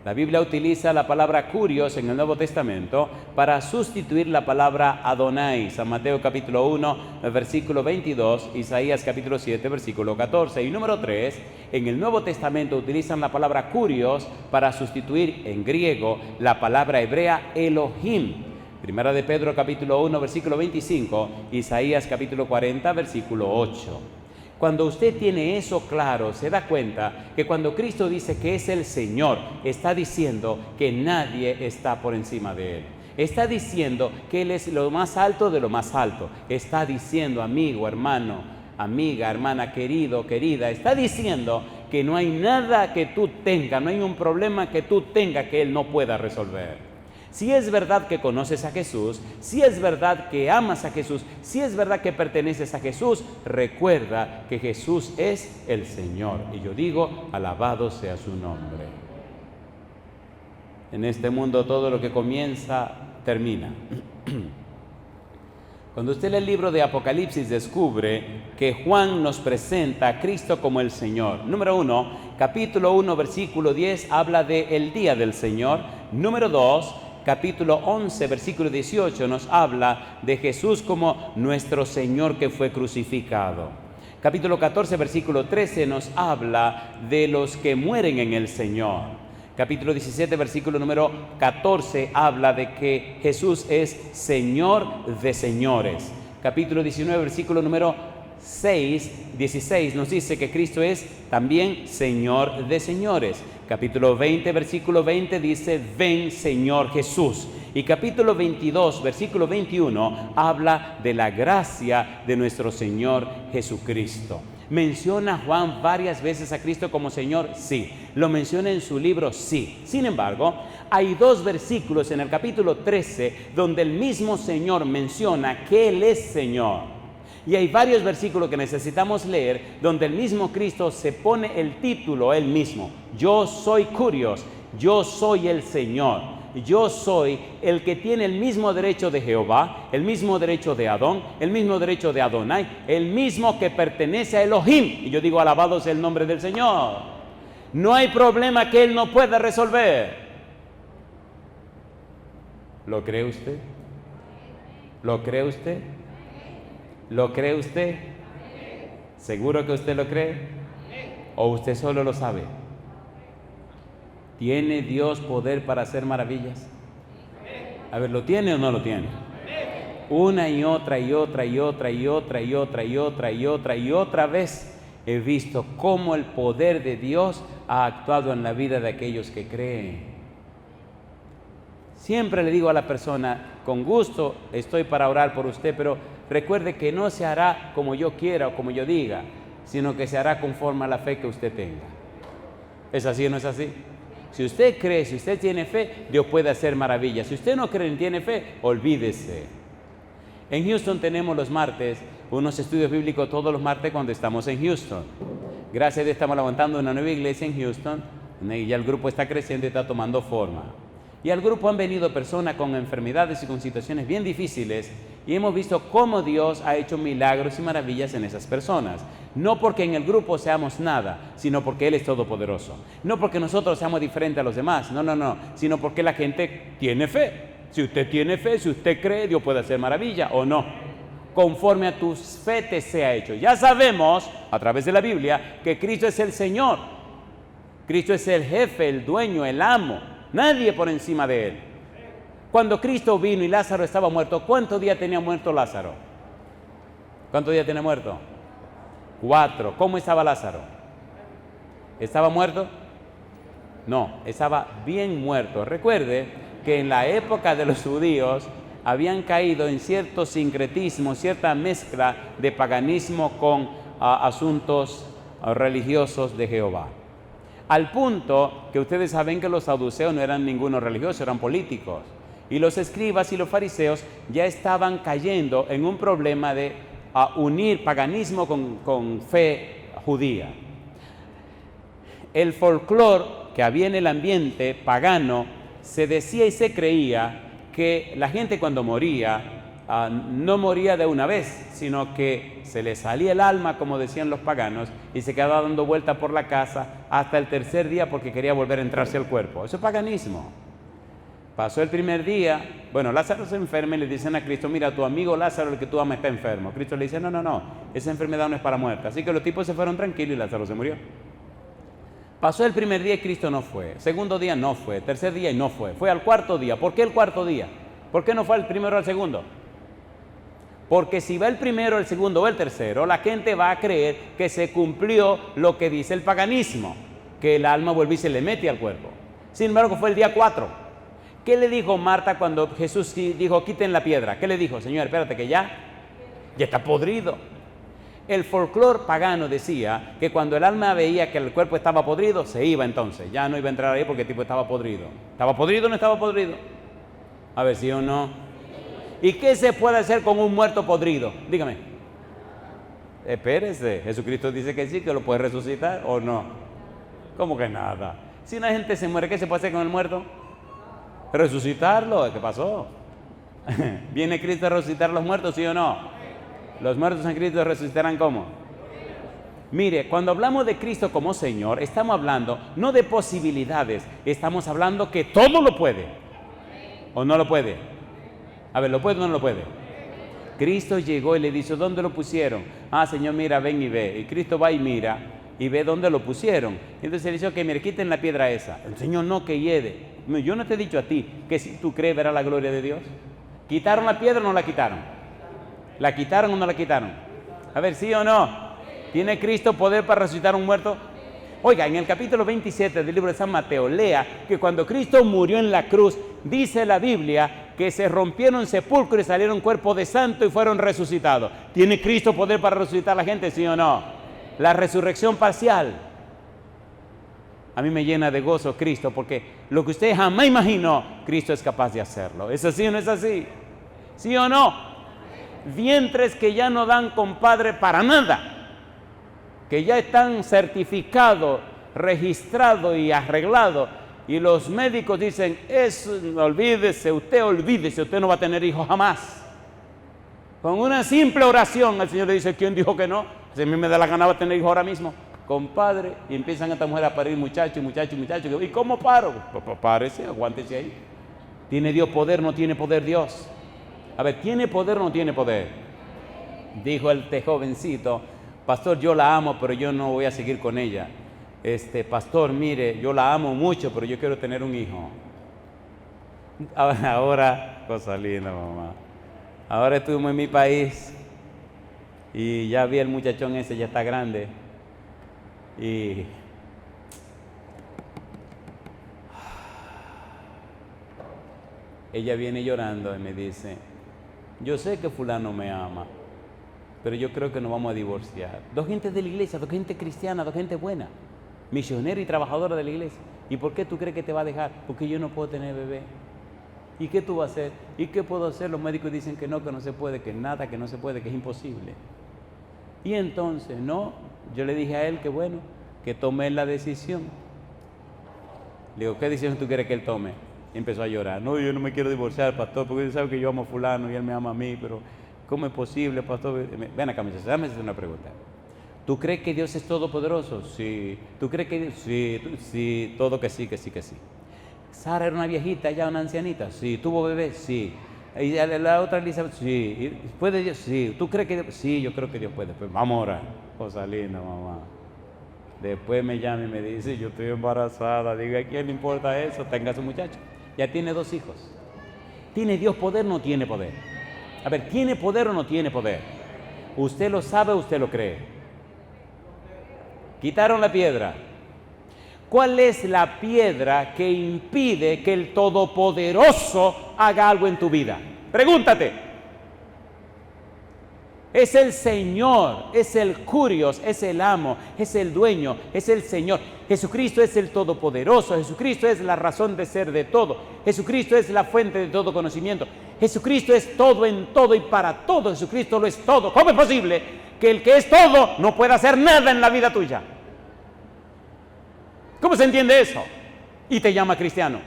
La Biblia utiliza la palabra curios en el Nuevo Testamento para sustituir la palabra Adonai. San Mateo capítulo 1, versículo 22, Isaías capítulo 7, versículo 14. Y número 3, en el Nuevo Testamento utilizan la palabra curios para sustituir en griego la palabra hebrea Elohim. Primera de Pedro capítulo 1, versículo 25, Isaías capítulo 40, versículo 8. Cuando usted tiene eso claro, se da cuenta que cuando Cristo dice que es el Señor, está diciendo que nadie está por encima de Él. Está diciendo que Él es lo más alto de lo más alto. Está diciendo, amigo, hermano, amiga, hermana, querido, querida, está diciendo que no hay nada que tú tengas, no hay un problema que tú tengas que Él no pueda resolver. Si es verdad que conoces a Jesús, si es verdad que amas a Jesús, si es verdad que perteneces a Jesús, recuerda que Jesús es el Señor. Y yo digo, alabado sea su nombre. En este mundo todo lo que comienza, termina. Cuando usted lee el libro de Apocalipsis, descubre que Juan nos presenta a Cristo como el Señor. Número 1, capítulo 1, versículo 10, habla del día del Señor. Número 2, capítulo 11, versículo 18, nos habla de Jesús como nuestro Señor que fue crucificado. Capítulo 14, versículo 13, nos habla de los que mueren en el Señor. Capítulo 17, versículo número 14, habla de que Jesús es Señor de señores. Capítulo 19, versículo número 16, nos dice que Cristo es también Señor de señores. Capítulo 20, versículo 20 dice, ven Señor Jesús. Y capítulo 22, versículo 21, habla de la gracia de nuestro Señor Jesucristo. ¿Menciona Juan varias veces a Cristo como Señor? Sí. ¿Lo menciona en su libro? Sí. Sin embargo, hay dos versículos en el capítulo 13 donde el mismo Señor menciona que Él es Señor. Y hay varios versículos que necesitamos leer donde el mismo Cristo se pone el título él mismo. Yo soy Curios, yo soy el Señor. Yo soy el que tiene el mismo derecho de Jehová, el mismo derecho de Adón, el mismo derecho de Adonai, el mismo que pertenece a Elohim. Y yo digo, alabado sea el nombre del Señor. No hay problema que Él no pueda resolver. ¿Lo cree usted? ¿Lo cree usted? ¿Lo cree usted? ¿Seguro que usted lo cree? ¿O usted solo lo sabe? ¿Tiene Dios poder para hacer maravillas? A ver, ¿lo tiene o no lo tiene? Una y otra y otra y otra y otra y otra y otra y otra y otra vez he visto cómo el poder de Dios ha actuado en la vida de aquellos que creen. Siempre le digo a la persona, con gusto estoy para orar por usted, pero recuerde que no se hará como yo quiera o como yo diga, sino que se hará conforme a la fe que usted tenga. ¿Es así o no es así? Si usted cree, si usted tiene fe, Dios puede hacer maravillas. Si usted no cree ni tiene fe, olvídese. En Houston tenemos los martes unos estudios bíblicos todos los martes cuando estamos en Houston. Gracias a Dios estamos levantando una nueva iglesia en Houston y ya el grupo está creciendo y está tomando forma. Y al grupo han venido personas con enfermedades y con situaciones bien difíciles y hemos visto cómo Dios ha hecho milagros y maravillas en esas personas. No porque en el grupo seamos nada, sino porque Él es todopoderoso. No porque nosotros seamos diferentes a los demás, no, sino porque la gente tiene fe. Si usted tiene fe, si usted cree, Dios puede hacer maravilla o no. Conforme a tu fe te sea hecho. Ya sabemos, a través de la Biblia, que Cristo es el Señor. Cristo es el jefe, el dueño, el amo. Nadie por encima de Él. Cuando Cristo vino y Lázaro estaba muerto, ¿cuántos días tenía muerto Lázaro? ¿Cuántos días tenía muerto? 4. ¿Cómo estaba Lázaro? ¿Estaba muerto? No, estaba bien muerto. Recuerde que en la época de los judíos habían caído en cierto sincretismo, cierta mezcla de paganismo con asuntos religiosos de Jehová. Al punto que ustedes saben que los saduceos no eran ningunos religiosos, eran políticos. Y los escribas y los fariseos ya estaban cayendo en un problema de unir paganismo con fe judía. El folclore que había en el ambiente pagano se decía y se creía que la gente cuando moría no moría de una vez, sino que se le salía el alma, como decían los paganos, y se quedaba dando vuelta por la casa hasta el tercer día porque quería volver a entrarse al cuerpo. Eso es paganismo. Pasó el primer día, bueno, Lázaro se enferma y le dicen a Cristo, mira, tu amigo Lázaro, el que tú amas, está enfermo. Cristo le dice, no, esa enfermedad no es para muerte. Así que los tipos se fueron tranquilos y Lázaro se murió. Pasó el primer día y Cristo no fue. Segundo día no fue. Tercer día y no fue. Fue al cuarto día. ¿Por qué el cuarto día? ¿Por qué no fue el primero o el segundo? Porque si va el primero, el segundo o el tercero, la gente va a creer que se cumplió lo que dice el paganismo, que el alma vuelve y se le mete al cuerpo. Sin embargo, fue el día 4. ¿Qué le dijo Marta cuando Jesús dijo, quiten la piedra? ¿Qué le dijo? Señor, espérate que ya está podrido. El folclore pagano decía que cuando el alma veía que el cuerpo estaba podrido, se iba entonces. Ya no iba a entrar ahí porque el tipo estaba podrido. ¿Estaba podrido o no estaba podrido? A ver, ¿sí o no? ¿Y qué se puede hacer con un muerto podrido? Dígame. Espérese, Jesucristo dice que sí, que lo puede resucitar o no. ¿Cómo que nada? Si una gente se muere, ¿qué se puede hacer con el muerto? Resucitarlo. ¿Qué pasó? ¿Viene Cristo a resucitar a los muertos, sí o no? Los muertos en Cristo resucitarán ¿cómo? Mire, cuando hablamos de Cristo como Señor, estamos hablando no de posibilidades, estamos hablando que todo lo puede. ¿O no lo puede? A ver, ¿lo puede o no lo puede? Cristo llegó y le dijo, ¿dónde lo pusieron? Señor, mira, ven y ve. Y Cristo va y mira y ve dónde lo pusieron. Entonces le dice, ok, mire, quiten la piedra esa. El Señor no, que hiede. Yo no te he dicho a ti que si tú crees verás la gloria de Dios. ¿Quitaron la piedra o no la quitaron? ¿La quitaron o no la quitaron? A ver, ¿sí o no? ¿Tiene Cristo poder para resucitar a un muerto? Oiga, en el capítulo 27 del libro de San Mateo, lea que cuando Cristo murió en la cruz, dice la Biblia que se rompieron sepulcros y salieron cuerpos de santo y fueron resucitados. ¿Tiene Cristo poder para resucitar a la gente, sí o no? La resurrección parcial. A mí me llena de gozo Cristo porque lo que usted jamás imaginó, Cristo es capaz de hacerlo. ¿Es así o no es así? ¿Sí o no? vientres que ya no dan, compadre, para nada, que ya están certificados, registrados y arreglados, y los médicos dicen, olvídese, usted no va a tener hijos jamás. Con una simple oración, el Señor le dice, ¿quién dijo que no? Si a mí me da la gana de tener hijos ahora mismo, compadre, y empiezan estas mujeres a parir muchachos. ¿Y cómo paro? Pues párese, aguántese ahí. ¿Tiene Dios poder? ¿No tiene poder Dios? A ver, ¿tiene poder o no tiene poder? Dijo el jovencito, pastor, yo la amo, pero yo no voy a seguir con ella. Pastor, mire, yo la amo mucho, pero yo quiero tener un hijo. Ahora, cosa linda, mamá. Ahora estuvimos en mi país y ya vi el muchachón ese, ya está grande. Y ella viene llorando y me dice, yo sé que fulano me ama, pero yo creo que nos vamos a divorciar. Dos gentes de la iglesia, dos gente cristiana, dos gente buena, misionera y trabajadora de la iglesia. ¿Y por qué tú crees que te va a dejar? Porque yo no puedo tener bebé. ¿Y qué tú vas a hacer? ¿Y qué puedo hacer? Los médicos dicen que no se puede, que nada, que no se puede, que es imposible. Y entonces, no, yo le dije a él que bueno, que tome la decisión. Le digo, ¿qué decisión tú quieres que él tome? Y empezó a llorar. No, yo no me quiero divorciar, pastor, porque usted sabe que yo amo a fulano y él me ama a mí, pero ¿cómo es posible, pastor? Ven acá, muchachos, déjame hacer una pregunta. ¿Tú crees que Dios es todopoderoso? Sí. ¿Tú crees que Dios? Sí, todo que sí. Sara era una viejita, ya una ancianita. Sí. ¿Tuvo bebé? Sí. Y la otra Elizabeth, sí. ¿Puede Dios? Sí. ¿Tú crees que Dios? Sí, yo creo que Dios puede. Pues vamos a orar. Cosa linda, mamá. Después me llama y me dice, yo estoy embarazada. Diga, ¿a quién le importa eso? Tenga a su muchacho. Ya tiene 2 hijos. ¿Tiene Dios poder o no tiene poder? A ver, ¿tiene poder o no tiene poder? ¿Usted lo sabe o usted lo cree? Quitaron la piedra. ¿Cuál es la piedra que impide que el Todopoderoso haga algo en tu vida? Pregúntate. Es el Señor, es el Curios, es el amo, es el dueño, es el Señor. Jesucristo es el Todopoderoso, Jesucristo es la razón de ser de todo. Jesucristo es la fuente de todo conocimiento. Jesucristo es todo en todo y para todo. Jesucristo lo es todo. ¿Cómo es posible que el que es todo no pueda hacer nada en la vida tuya? ¿Cómo se entiende eso? Y te llama cristiano.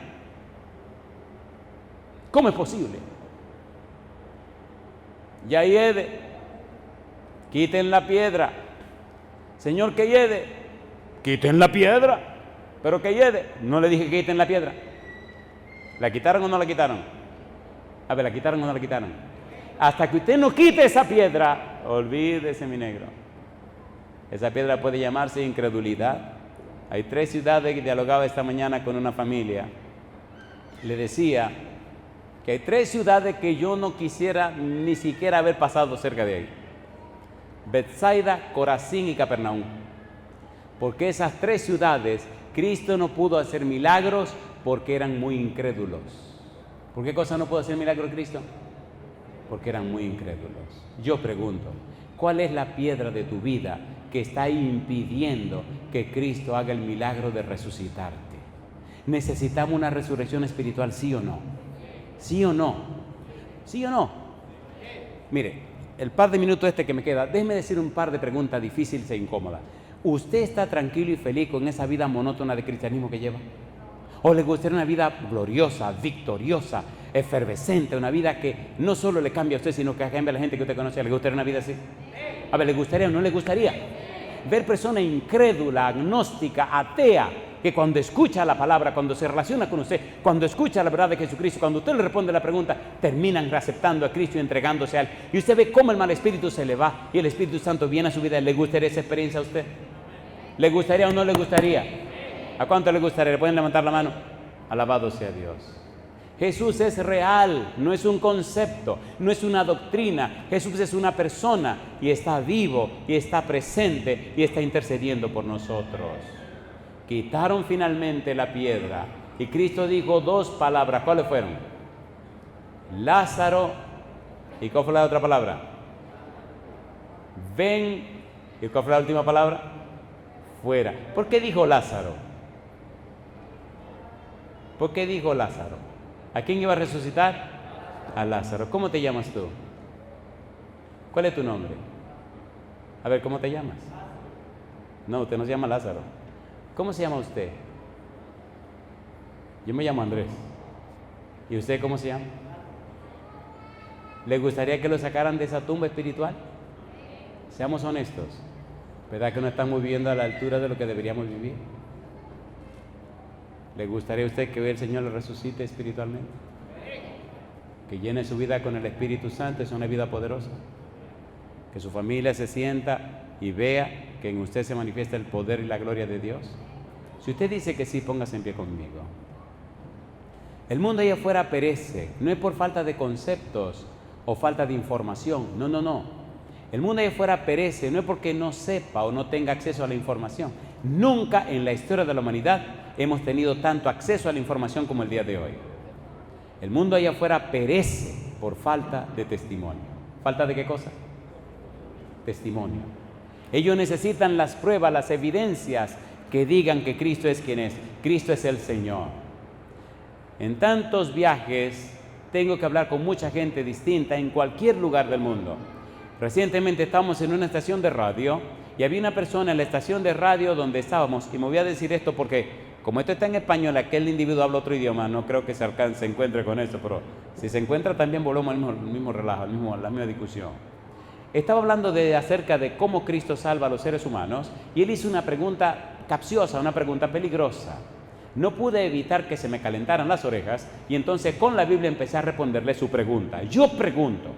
¿Cómo es posible? Ya hiede, quiten la piedra. Señor, que hiede, quiten la piedra. Pero que hiede, no le dije que quiten la piedra. ¿La quitaron o no la quitaron? A ver, ¿la quitaron o no la quitaron? Hasta que usted no quite esa piedra, olvídese, mi negro. Esa piedra puede llamarse incredulidad. Hay 3 ciudades que dialogaba esta mañana con una familia. Le decía que hay 3 ciudades que yo no quisiera ni siquiera haber pasado cerca de ahí. Betsaida, Corazín y Capernaum. Porque esas 3 ciudades, Cristo no pudo hacer milagros porque eran muy incrédulos. ¿Por qué cosa no pudo hacer milagros Cristo? Porque eran muy incrédulos. Yo pregunto, ¿cuál es la piedra de tu vida que está impidiendo que Cristo haga el milagro de resucitarte? ¿Necesitamos una resurrección espiritual, sí o no? ¿Sí o no? ¿Sí o no? Mire, el par de minutos que me queda, déjeme decir un par de preguntas difíciles e incómodas. ¿Usted está tranquilo y feliz con esa vida monótona de cristianismo que lleva? ¿O le gustaría una vida gloriosa, victoriosa, efervescente, una vida que no solo le cambia a usted, sino que cambia a la gente que usted conoce? ¿Le gustaría una vida así? A ver, ¿le gustaría o no le gustaría? Ver persona incrédula, agnóstica, atea, que cuando escucha la palabra, cuando se relaciona con usted, cuando escucha la verdad de Jesucristo, cuando usted le responde la pregunta, terminan aceptando a Cristo y entregándose a Él. Y usted ve cómo el mal espíritu se le va y el Espíritu Santo viene a su vida. ¿Le gustaría esa experiencia a usted? ¿Le gustaría o no le gustaría? ¿A cuánto le gustaría? ¿Le pueden levantar la mano? Alabado sea Dios. Jesús es real, no es un concepto, no es una doctrina. Jesús es una persona y está vivo y está presente y está intercediendo por nosotros. Quitaron finalmente la piedra y Cristo dijo 2 palabras. ¿Cuáles fueron? Lázaro. ¿Y cuál fue la otra palabra? Ven. ¿Y cuál fue la última palabra? Fuera. ¿Por qué dijo Lázaro? ¿Por qué dijo Lázaro? ¿A quién iba a resucitar? A Lázaro. ¿Cómo te llamas tú? ¿Cuál es tu nombre? A ver, ¿cómo te llamas? No, usted no se llama Lázaro. ¿Cómo se llama usted? Yo me llamo Andrés. ¿Y usted cómo se llama? ¿Le gustaría que lo sacaran de esa tumba espiritual? Seamos honestos. ¿Verdad que no estamos viviendo a la altura de lo que deberíamos vivir? ¿Le gustaría a usted que hoy el Señor lo resucite espiritualmente? Que llene su vida con el Espíritu Santo, es una vida poderosa. Que su familia se sienta y vea que en usted se manifiesta el poder y la gloria de Dios. Si usted dice que sí, póngase en pie conmigo. El mundo allá afuera perece, no es por falta de conceptos o falta de información, no. El mundo allá afuera perece, no es porque no sepa o no tenga acceso a la información. Nunca en la historia de la humanidad hemos tenido tanto acceso a la información como el día de hoy. El mundo allá afuera perece por falta de testimonio. ¿Falta de qué cosa? Testimonio. Ellos necesitan las pruebas, las evidencias que digan que Cristo es quien es. Cristo es el Señor. En tantos viajes tengo que hablar con mucha gente distinta en cualquier lugar del mundo. Recientemente estábamos en una estación de radio y había una persona en la estación de radio donde estábamos, y me voy a decir esto porque como esto está en español, aquel individuo habla otro idioma, no creo que se encuentre con esto, pero si se encuentra también volvemos al mismo relajo, la misma discusión. Estaba hablando acerca de cómo Cristo salva a los seres humanos y él hizo una pregunta capciosa, una pregunta peligrosa. No pude evitar que se me calentaran las orejas y entonces con la Biblia empecé a responderle su pregunta. Yo pregunto,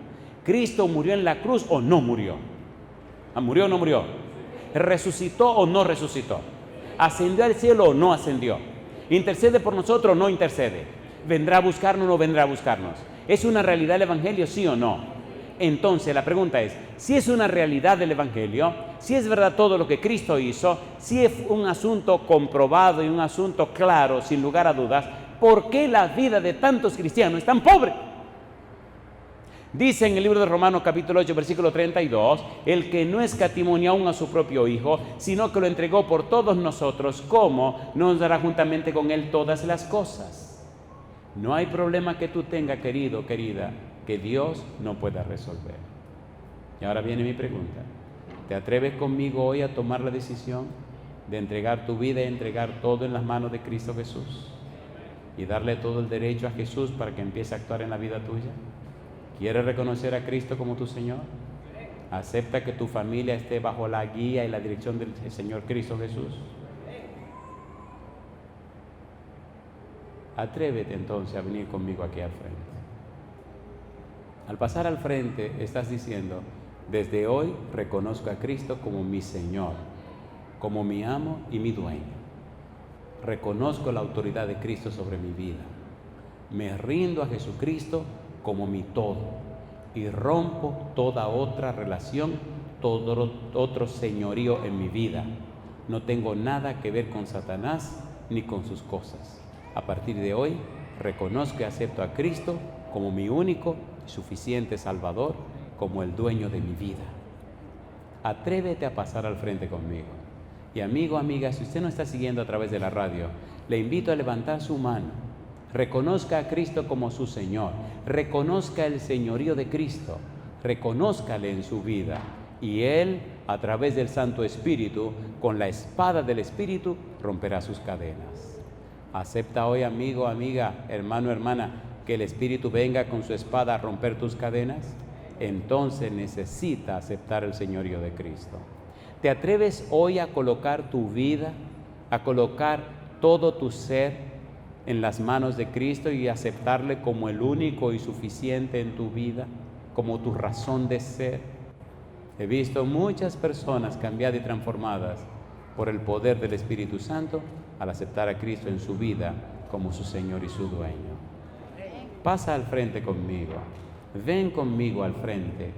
¿Cristo murió en la cruz o no murió? ¿Murió o no murió? ¿Resucitó o no resucitó? ¿Ascendió al cielo o no ascendió? ¿Intercede por nosotros o no intercede? ¿Vendrá a buscarnos o no vendrá a buscarnos? ¿Es una realidad el Evangelio, sí o no? Entonces la pregunta es, si es una realidad del Evangelio, si es verdad todo lo que Cristo hizo, si es un asunto comprobado y un asunto claro, sin lugar a dudas, ¿por qué la vida de tantos cristianos es tan pobre? Dice en el libro de Romanos capítulo 8 versículo 32, el que no escatimó ni aún a su propio Hijo, sino que lo entregó por todos nosotros, ¿cómo nos dará juntamente con él todas las cosas? No hay problema que tú tengas, querido, querida, que Dios no pueda resolver. Y ahora viene mi pregunta. ¿Te atreves conmigo hoy a tomar la decisión de entregar tu vida y entregar todo en las manos de Cristo Jesús? Y darle todo el derecho a Jesús para que empiece a actuar en la vida tuya. ¿Quieres reconocer a Cristo como tu Señor? ¿Acepta que tu familia esté bajo la guía y la dirección del Señor Cristo Jesús? Atrévete entonces a venir conmigo aquí al frente. Al pasar al frente estás diciendo, desde hoy reconozco a Cristo como mi Señor, como mi amo y mi dueño. Reconozco la autoridad de Cristo sobre mi vida. Me rindo a Jesucristo como mi todo y rompo toda otra relación, todo otro señorío en mi vida. No tengo nada que ver con Satanás ni con sus cosas. A partir de hoy reconozco y acepto a Cristo como mi único y suficiente Salvador, como el dueño de mi vida. Atrévete a pasar al frente conmigo. Y amigo, amiga, si usted no está siguiendo a través de la radio, le invito a levantar su mano. Reconozca a Cristo como su Señor, reconozca el señorío de Cristo, reconózcale en su vida y Él, a través del Santo Espíritu, con la espada del Espíritu, romperá sus cadenas. Acepta hoy, amigo, amiga, hermano, hermana, que el Espíritu venga con su espada a romper tus cadenas. Entonces necesita aceptar el señorío de Cristo. ¿Te atreves hoy a colocar tu vida, a colocar todo tu ser en las manos de Cristo y aceptarle como el único y suficiente en tu vida, como tu razón de ser? He visto muchas personas cambiadas y transformadas por el poder del Espíritu Santo al aceptar a Cristo en su vida como su Señor y su dueño. Pasa al frente conmigo, ven conmigo al frente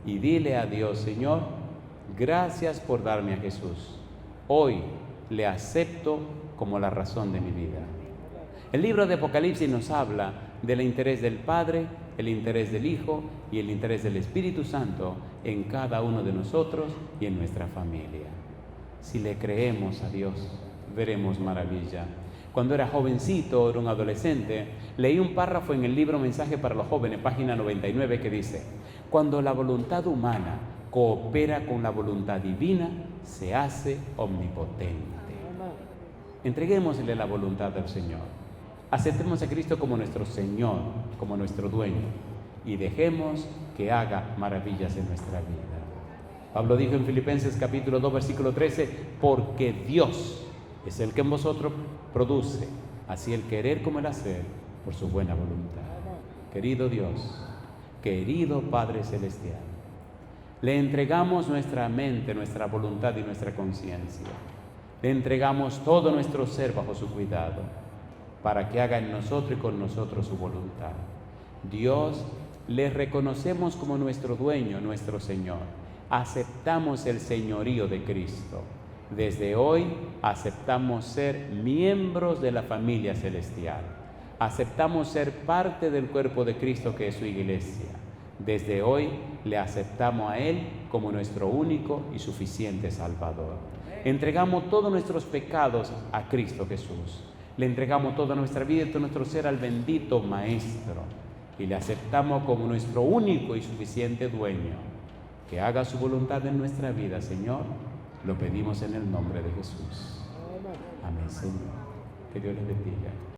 y dile a Dios, Señor, gracias por darme a Jesús. Hoy le acepto como la razón de mi vida. El libro de Apocalipsis nos habla del interés del Padre, el interés del Hijo y el interés del Espíritu Santo en cada uno de nosotros y en nuestra familia. Si le creemos a Dios, veremos maravilla. Cuando era jovencito, era un adolescente, leí un párrafo en el libro Mensaje para los Jóvenes, página 99, que dice: cuando la voluntad humana coopera con la voluntad divina, se hace omnipotente. Entreguémosle la voluntad al Señor. Aceptemos a Cristo como nuestro Señor, como nuestro dueño, y dejemos que haga maravillas en nuestra vida. Pablo dijo en Filipenses capítulo 2, versículo 13: porque Dios es el que en vosotros produce así el querer como el hacer por su buena voluntad. Querido Dios, querido Padre Celestial, le entregamos nuestra mente, nuestra voluntad y nuestra conciencia. Le entregamos todo nuestro ser bajo su cuidado, para que haga en nosotros y con nosotros su voluntad. Dios, le reconocemos como nuestro dueño, nuestro Señor. Aceptamos el señorío de Cristo. Desde hoy aceptamos ser miembros de la familia celestial. Aceptamos ser parte del cuerpo de Cristo, que es su iglesia. Desde hoy le aceptamos a Él como nuestro único y suficiente Salvador. Entregamos todos nuestros pecados a Cristo Jesús. Le entregamos toda nuestra vida y todo nuestro ser al bendito Maestro. Y le aceptamos como nuestro único y suficiente dueño. Que haga su voluntad en nuestra vida, Señor. Lo pedimos en el nombre de Jesús. Amén, Señor. Que Dios les bendiga.